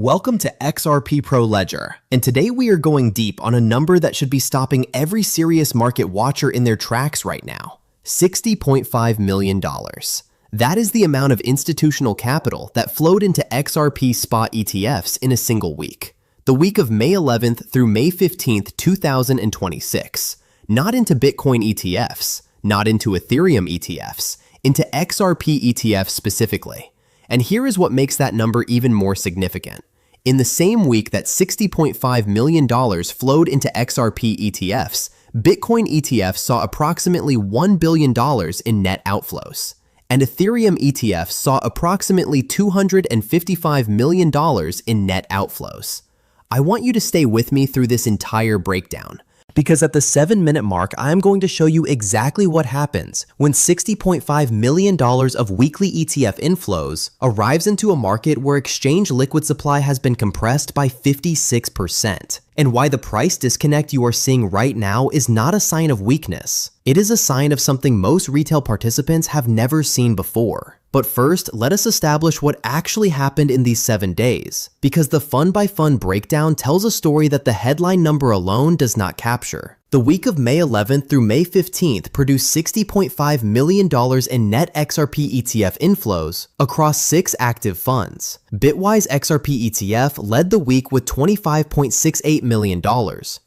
Welcome to XRP Pro Ledger, and today we are going deep on a number that should be stopping every serious market watcher in their tracks right now: $60.5 million. That is the amount of institutional capital that flowed into XRP spot ETFs in a single week. The week of May 11th through May 15th, 2026. Not into Bitcoin ETFs, not into Ethereum ETFs, into XRP ETFs specifically. And here is what makes that number even more significant. In the same week that $60.5 million flowed into XRP ETFs, Bitcoin ETFs saw approximately $1 billion in net outflows. And Ethereum ETFs saw approximately $255 million in net outflows. I want you to stay with me through this entire breakdown, because at the 7-minute mark, I'm going to show you exactly what happens when $60.5 million of weekly ETF inflows arrives into a market where exchange liquid supply has been compressed by 56%, and why the price disconnect you are seeing right now is not a sign of weakness. It is a sign of something most retail participants have never seen before. But first, let us establish what actually happened in these 7 days, because the fund-by-fund breakdown tells a story that the headline number alone does not capture. The week of May 11th through May 15th produced $60.5 million in net XRP ETF inflows across 6 active funds. Bitwise XRP ETF led the week with $25.68 million.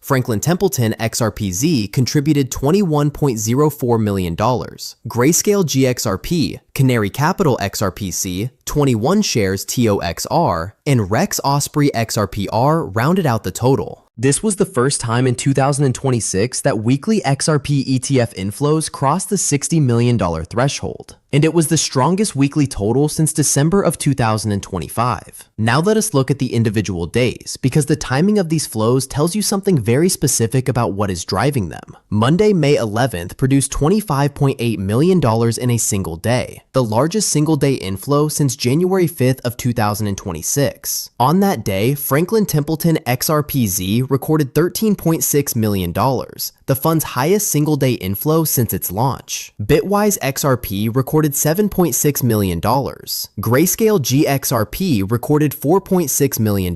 Franklin Templeton XRPZ contributed $21.04 million. Grayscale GXRP, Canary Capital XRPC, 21 shares TOXR, and Rex Osprey XRPR rounded out the total. This was the first time in 2026 that weekly XRP ETF inflows crossed the $60 million threshold, and it was the strongest weekly total since December of 2025. Now let us look at the individual days, because the timing of these flows tells you something very specific about what is driving them. Monday, May 11th produced $25.8 million in a single day, the largest single day inflow since January 5th of 2026. On that day, Franklin Templeton XRPZ recorded $13.6 million, the fund's highest single day inflow since its launch. Bitwise XRP recorded $7.6 million. Grayscale GXRP recorded $4.6 million.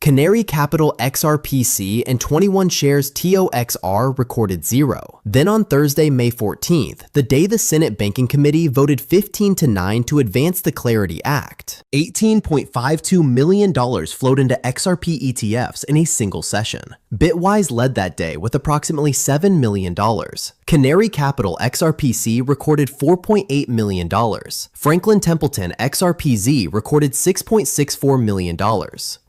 Canary Capital XRPC and 21 shares TOXR recorded 0. Then on Thursday, May 14th, the day the Senate Banking Committee voted 15-9 to advance the Clarity Act, $18.52 million flowed into XRP ETFs in a single session. Bitwise led that day with approximately $7 million. Canary Capital XRPC recorded $4.8 million. Franklin Templeton XRPZ recorded $6.64 million.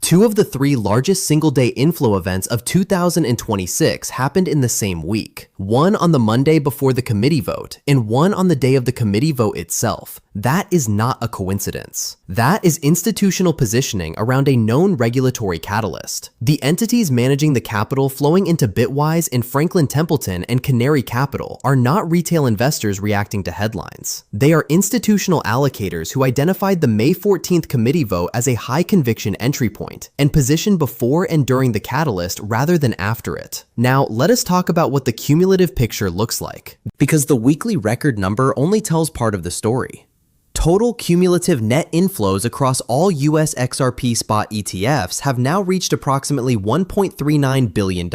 2 of the 3 largest single-day inflow events of 2026 happened in the same week. One on the Monday before the committee vote, and one on the day of the committee vote itself. That is not a coincidence. That is institutional positioning around a known regulatory catalyst. The entities managing the capital flowing into Bitwise and Franklin Templeton and Canary Capital are not retail investors reacting to headlines. They are institutional allocators who identified the May 14th committee vote as a high conviction entry point and positioned before and during the catalyst rather than after it. Now, let us talk about what the cumulative picture looks like, because the weekly record number only tells part of the story. Total cumulative net inflows across all US XRP spot ETFs have now reached approximately $1.39 billion,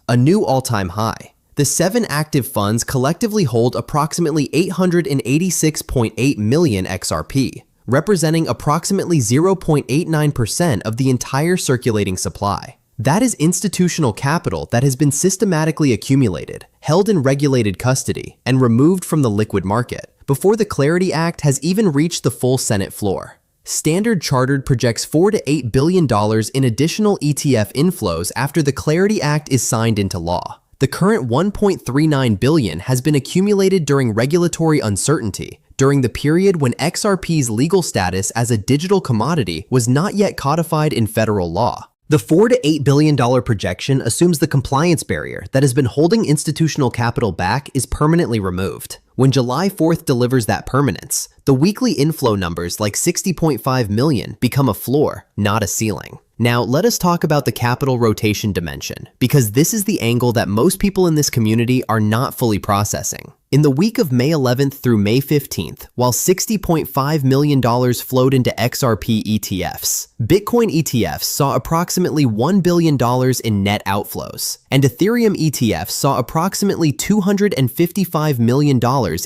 a new all-time high. The 7 active funds collectively hold approximately 886.8 million XRP, representing approximately 0.89% of the entire circulating supply. That is institutional capital that has been systematically accumulated, held in regulated custody, and removed from the liquid market before the Clarity Act has even reached the full Senate floor. Standard Chartered projects $4 to $8 billion in additional ETF inflows after the Clarity Act is signed into law. The current $1.39 billion has been accumulated during regulatory uncertainty, during the period when XRP's legal status as a digital commodity was not yet codified in federal law. The $4 to $8 billion projection assumes the compliance barrier that has been holding institutional capital back is permanently removed. When July 4th delivers that permanence, the weekly inflow numbers like $60.5 million become a floor, not a ceiling. Now, let us talk about the capital rotation dimension, because this is the angle that most people in this community are not fully processing. In the week of May 11th through May 15th, while $60.5 million flowed into XRP ETFs, Bitcoin ETFs saw approximately $1 billion in net outflows, and Ethereum ETFs saw approximately $255 million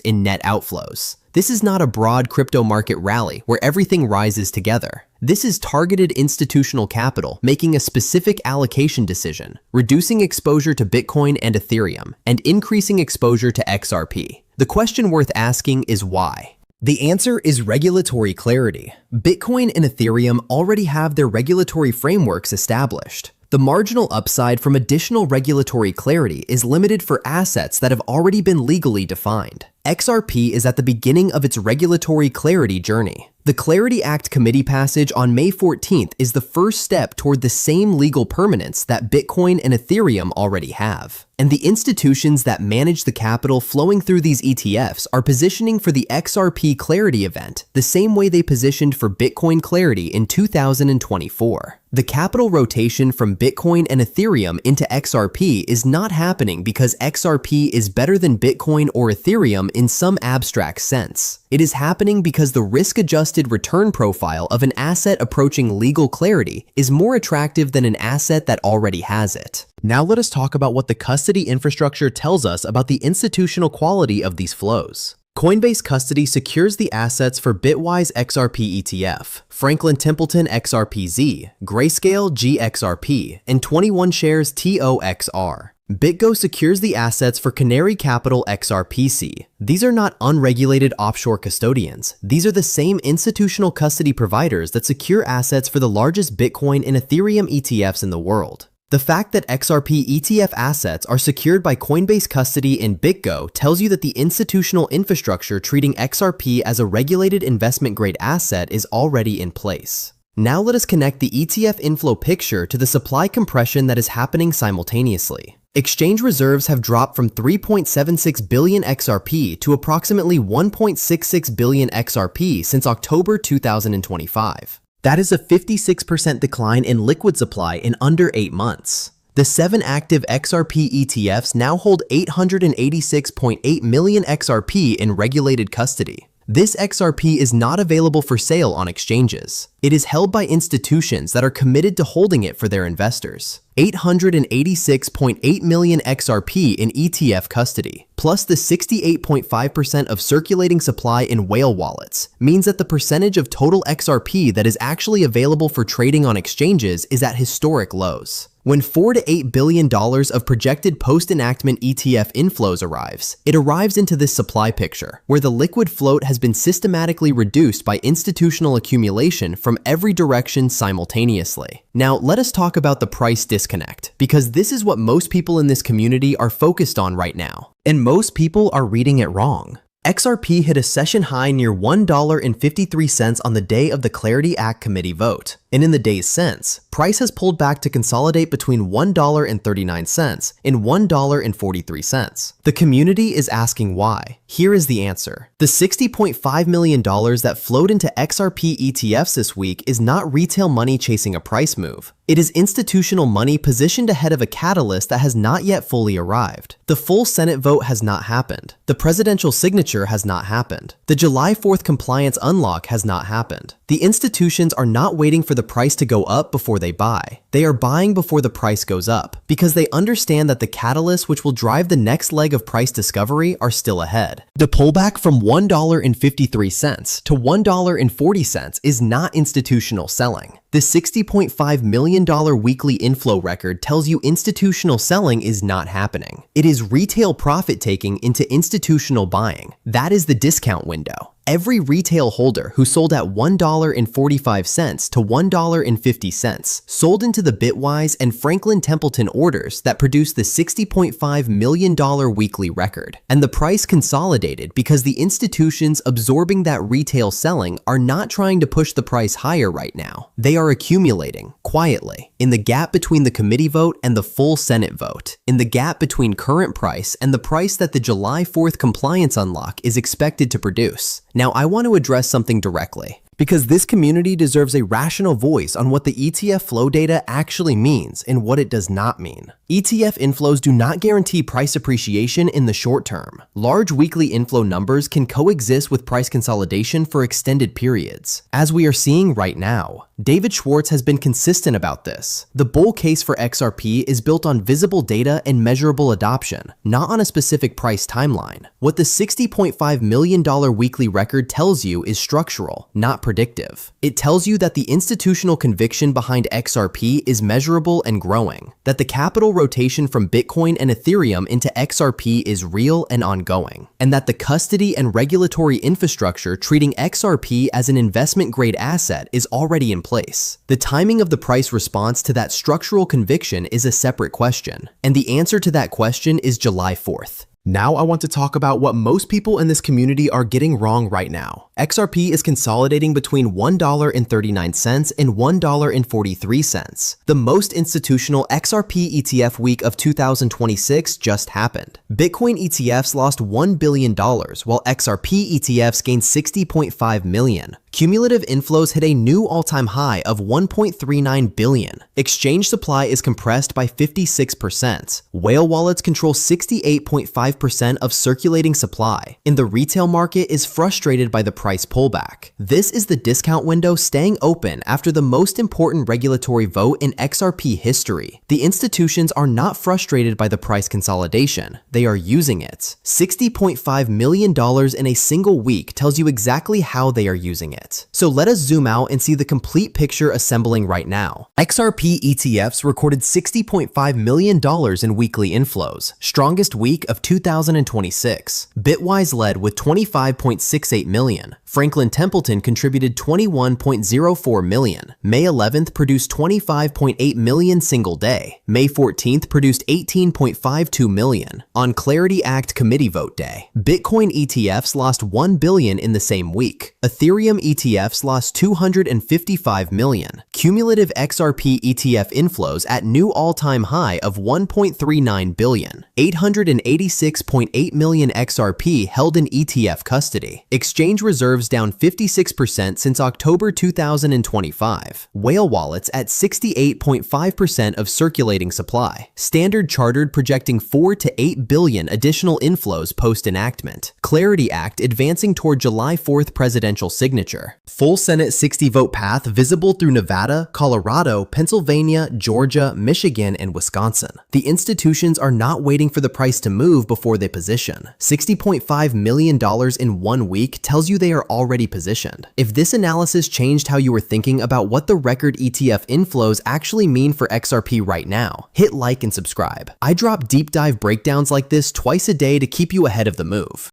in net outflows. This is not a broad crypto market rally where everything rises together. This is targeted institutional capital making a specific allocation decision, reducing exposure to Bitcoin and Ethereum, and increasing exposure to XRP. The question worth asking is why? The answer is regulatory clarity. Bitcoin and Ethereum already have their regulatory frameworks established. The marginal upside from additional regulatory clarity is limited for assets that have already been legally defined. XRP is at the beginning of its regulatory clarity journey. The Clarity Act committee passage on May 14th is the first step toward the same legal permanence that Bitcoin and Ethereum already have. And the institutions that manage the capital flowing through these ETFs are positioning for the XRP Clarity event the same way they positioned for Bitcoin Clarity in 2024. The capital rotation from Bitcoin and Ethereum into XRP is not happening because XRP is better than Bitcoin or Ethereum in some abstract sense. It is happening because the risk-adjusted return profile of an asset approaching legal clarity is more attractive than an asset that already has it. Now let us talk about what the custody infrastructure tells us about the institutional quality of these flows. Coinbase Custody secures the assets for Bitwise XRP ETF, Franklin Templeton XRPZ, Grayscale GXRP, and 21 shares TOXR. BitGo secures the assets for Canary Capital XRPC. These are not unregulated offshore custodians. These are the same institutional custody providers that secure assets for the largest Bitcoin and Ethereum ETFs in the world. The fact that XRP ETF assets are secured by Coinbase Custody and BitGo tells you that the institutional infrastructure treating XRP as a regulated investment-grade asset is already in place. Now let us connect the ETF inflow picture to the supply compression that is happening simultaneously. Exchange reserves have dropped from 3.76 billion XRP to approximately 1.66 billion XRP since October 2025. That is a 56% decline in liquid supply in under 8 months. The 7 active XRP ETFs now hold 886.8 million XRP in regulated custody. This XRP is not available for sale on exchanges. It is held by institutions that are committed to holding it for their investors. 886.8 million XRP in ETF custody, plus the 68.5% of circulating supply in whale wallets, means that the percentage of total XRP that is actually available for trading on exchanges is at historic lows. When $4 to $8 billion of projected post-enactment ETF inflows arrives, it arrives into this supply picture, where the liquid float has been systematically reduced by institutional accumulation from every direction simultaneously. Now, let us talk about the price disconnect, because this is what most people in this community are focused on right now. And most people are reading it wrong. XRP hit a session high near $1.53 on the day of the Clarity Act committee vote. And in the days since, price has pulled back to consolidate between $1.39 and $1.43. The community is asking why. Here is the answer. The $60.5 million that flowed into XRP ETFs this week is not retail money chasing a price move. It is institutional money positioned ahead of a catalyst that has not yet fully arrived. The full Senate vote has not happened. The presidential signature has not happened. The July 4th compliance unlock has not happened. The institutions are not waiting for the price to go up before they buy. They are buying before the price goes up because they understand that the catalysts which will drive the next leg of price discovery are still ahead. The pullback from $1.53 to $1.40 is not institutional selling. The $60.5 million weekly inflow record tells you institutional selling is not happening. It is retail profit taking into institutional buying. That is the discount window. Every retail holder who sold at $1.45 to $1.50 sold into the Bitwise and Franklin Templeton orders that produced the $60.5 million weekly record. And the price consolidated because the institutions absorbing that retail selling are not trying to push the price higher right now. They are accumulating quietly in the gap between the committee vote and the full Senate vote, in the gap between current price and the price that the July 4th compliance unlock is expected to produce. Now, I want to address something directly, because this community deserves a rational voice on what the ETF flow data actually means and what it does not mean. ETF inflows do not guarantee price appreciation in the short term. Large weekly inflow numbers can coexist with price consolidation for extended periods, as we are seeing right now. David Schwartz has been consistent about this. The bull case for XRP is built on visible data and measurable adoption, not on a specific price timeline. What the $60.5 million weekly record tells you is structural, not predictive. It tells you that the institutional conviction behind XRP is measurable and growing, that the capital rotation from Bitcoin and Ethereum into XRP is real and ongoing, and that the custody and regulatory infrastructure treating XRP as an investment-grade asset is already in place. The timing of the price response to that structural conviction is a separate question, and the answer to that question is July 4th. Now I want to talk about what most people in this community are getting wrong right now. XRP is consolidating between $1.39 and $1.43. The most institutional XRP ETF week of 2026 just happened. Bitcoin ETFs lost $1 billion, while XRP ETFs gained $60.5 million. Cumulative inflows hit a new all-time high of $1.39 billion. Exchange supply is compressed by 56%. Whale wallets control 68.5% of circulating supply, and the retail market is frustrated by the price pullback. This is the discount window staying open after the most important regulatory vote in XRP history. The institutions are not frustrated by the price consolidation. They are using it. $60.5 million in a single week tells you exactly how they are using it. So let us zoom out and see the complete picture assembling right now. XRP ETFs recorded $60.5 million in weekly inflows, strongest week of 2026. Bitwise led with $25.68 million. Franklin Templeton contributed $21.04 million. May 11th produced $25.8 million single day. May 14th produced $18.52 million. On Clarity Act committee vote day, Bitcoin ETFs lost $1 billion in the same week. Ethereum ETFs lost $255 million. Cumulative XRP ETF inflows at new all-time high of $1.39 billion. 886.8 million XRP held in ETF custody. Exchange reserves down 56% since October 2025. Whale wallets at 68.5% of circulating supply. Standard Chartered projecting 4 to 8 billion additional inflows post-enactment. Clarity Act advancing toward July 4th presidential signature. Full Senate 60-vote path visible through Nevada, Colorado, Pennsylvania, Georgia, Michigan, and Wisconsin. The institutions are not waiting for the price to move before they position. $60.5 million in 1 week tells you they are already positioned. If this analysis changed how you were thinking about what the record ETF inflows actually mean for XRP right now, hit like and subscribe. I drop deep dive breakdowns like this twice a day to keep you ahead of the move.